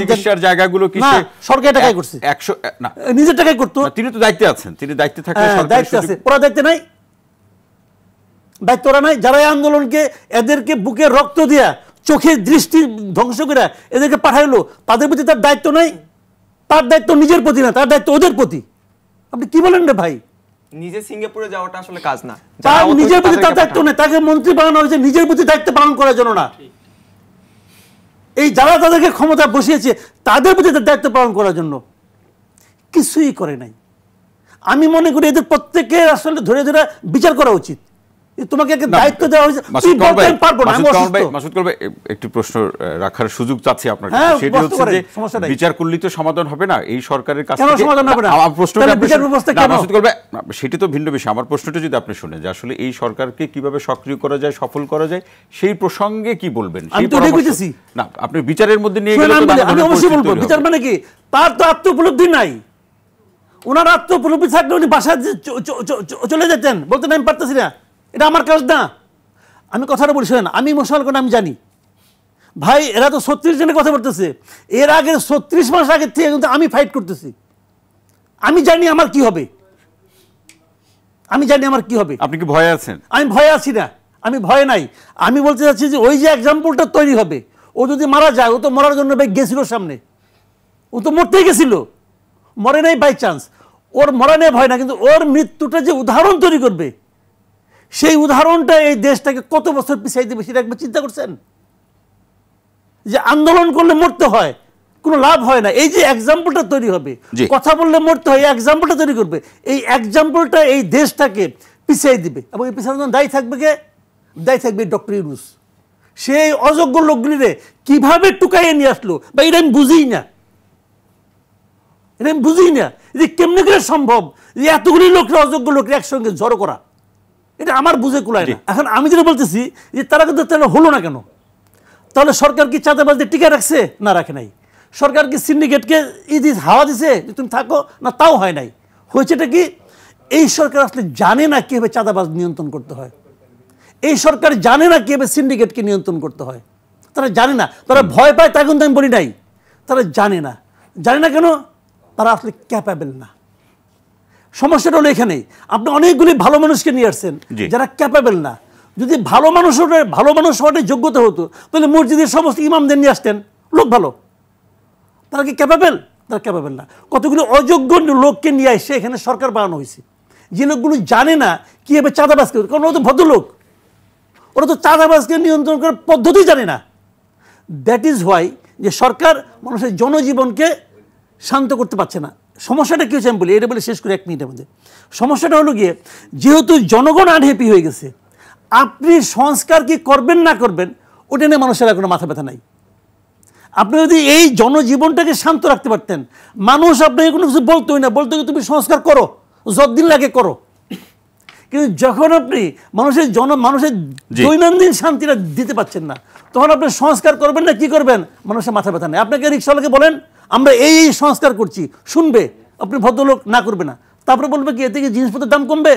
চিকিৎসার জায়গাগুলো কি সরকারি টাকায় করছে? 100 না, নিজের টাকায় করতো। তিনি তো দায়িত্বে আছেন, তিনি দায়িত্বে থাকলে দায়িত্ব আছে, ওরা দায়িত্বে নাই, দায়িত্ব ওরা নাই। যারা এই আন্দোলনকে এদেরকে বুকে রক্ত দিয়া চোখের দৃষ্টি ধ্বংস করে এদেরকে পাঠাইলো, তাদের প্রতি তার দায়িত্ব নাই? তার দায়িত্ব নিজের প্রতি না, তার দায়িত্ব ওদের প্রতি। আপনি কি বলেন রে ভাই? নিজে সিঙ্গাপুরে যাওয়াটা আসলে কাজ না, তার নিজের প্রতি তার দায়িত্ব নেই, তাকে মন্ত্রী বানানো হয়েছে নিজের প্রতি দায়িত্ব পালন করার জন্য না। এই যারা তাদেরকে ক্ষমতা বসিয়েছে তাদের প্রতি তার দায়িত্ব পালন করার জন্য কিছুই করে নাই। আমি মনে করি এদের প্রত্যেককে আসলে ধরে ধরে বিচার করা উচিত। তোমাকে একটা দায়িত্ব দেওয়া হয়েছে, মাসুদ করবে একটি প্রশ্ন রাখার সুযোগ চাচ্ছি আপনার, সেটা হচ্ছে যে বিচার করলেই তো সমাধান হবে না এই সরকারের কাছ থেকে। সমাধান হবে না, আমার প্রশ্নটা বিচার ব্যবস্থা কেন? মাসুদ করবে সেটি তো ভিন্ন বিষয়। আমার প্রশ্নটা যদি আপনি শুনেন যে আসলে এই সরকারকে কিভাবে সক্রিয় করা যায়, সফল করা যায়, সেই প্রসঙ্গে কি বলবেন? আমি তো বুঝেছি না, আপনি বিচারের মধ্যে নিয়ে গেলে আমি অবশ্যই বলবো। বিচার মানে কি? তার তো আত্ম উপলব্ধি নাই। ওনার আত্ম উপলব্ধি থাকলে উনি বাসায় চলে যেতেন, বলতেন আমি পারতেছি না, এটা আমার কাজ না। আমি কথাটা বলি, শোনেন, আমি মশাল করে আমি জানি ভাই, এরা তো 36 জনের কথা বলতেছে, এর আগে 36 মাস আগের থেকে কিন্তু আমি ফাইট করতেছি। আমি জানি আমার কি হবে, আমি জানি আমার কি হবে। আপনি কি ভয়ে আছেন? আমি ভয়ে আছি না, আমি ভয়ে নাই। আমি বলতে চাচ্ছি যে ওই যে এক্সাম্পলটা তৈরি হবে, ও যদি মারা যায়, ও তো মরার জন্য গেছিল সামনে, ও তো মরতেই গেছিল, মরে নাই বাই চান্স। ওর মরা নিয়ে ভয় না, কিন্তু ওর মৃত্যুটা যে উদাহরণ তৈরি করবে, সেই উদাহরণটা এই দেশটাকে কত বছর পিছিয়ে দেবে সেটা একবার চিন্তা করছেন? যে আন্দোলন করলে মরতে হয়, কোনো লাভ হয় না, এই যে এক্সাম্পলটা তৈরি হবে, কথা বললে মরতে হয়, এই এক্সাম্পলটা তৈরি করবে, এই এক্সাম্পলটা এই দেশটাকে পিছিয়ে দিবে। এবং এই পিছনে দায়ী থাকবে কে? দায়ী থাকবে ডক্টর ইউনূস। সেই অযোগ্য লোকগুলিরে কিভাবে টুকাইয়ে নিয়ে আসলো, বা এটা আমি বুঝি না, এটা আমি বুঝি না যে কেমনে করে সম্ভব যে এতগুলি লোকরা, অযোগ্য লোকরা একসঙ্গে জড়ো করা, এটা আমার বুঝে কুলায় না। এখন আমি যেটা বলতেছি যে তারা কিন্তু তাহলে হলো না কেন? তাহলে সরকার কি চাঁদাবাজদের টিকা রাখছে? না, রাখে নাই। সরকার কি সিন্ডিকেটকে হাওয়া দিছে যে তুমি থাকো? না, তাও হয় নাই। হয়েছেটা কি? এই সরকার আসলে জানে না কীভাবে চাঁদাবাজ নিয়ন্ত্রণ করতে হয়, এই সরকার জানে না কীভাবে সিন্ডিকেটকে নিয়ন্ত্রণ করতে হয়। তারা জানে না, তারা ভয় পায়, তা কিন্তু আমি বলি নাই। তারা জানে না। জানে না কেন? তারা আসলে ক্যাপাবেল না। সমস্যাটা হলো এখানেই। আপনি অনেকগুলি ভালো মানুষকে নিয়ে আসছেন যারা ক্যাপাবেল না। যদি ভালো মানুষ হওয়াটাই যোগ্যতা হতো, তাহলে মসজিদের সমস্ত ইমামদের নিয়ে আসতেন, লোক ভালো। তারা কি ক্যাপাবেল? তারা ক্যাপাবেল না। কতগুলো অযোগ্য লোককে নিয়ে আসছে এখানে সরকার বানানো হয়েছে, যে লোকগুলো জানে না কীভাবে চাঁদাবাজকে, কারণ ওরা তো ভদ্রলোক, ওরা তো চাঁদাবাজকে নিয়ন্ত্রণ করার পদ্ধতি জানে না। দ্যাট ইজ হোয়াই যে সরকার মানুষের জনজীবনকে শান্ত করতে পারছে না। সমস্যাটা কী হচ্ছে আমি বলি, এটা বলে শেষ করি 1 মিনিটের মধ্যে। সমস্যাটা হলো গিয়ে, যেহেতু জনগণ আনহ্যাপি হয়ে গেছে, আপনি সংস্কার কি করবেন না করবেন ওটা নিয়ে মানুষের কোনো মাথা ব্যথা নাই। আপনি যদি এই জনজীবনটাকে শান্ত রাখতে পারতেন, মানুষ আপনাকে কোনো কিছু বলতোই না, বলতো তুমি সংস্কার করো, যতদিন লাগে করো। কিন্তু যখন আপনি মানুষের দৈনন্দিন শান্তিটা দিতে পারছেন না, তখন আপনি সংস্কার করবেন না কি করবেন মানুষের মাথা ব্যথা নেই। আপনাকে রিক্সাওয়ালাকে বলেন আমরা এই সংস্কার করছি, শুনবে, আপনি ভদ্রলোক না করবে না, তারপরে বলবে কি এতে কি জিনিসপত্রের দাম কমবে?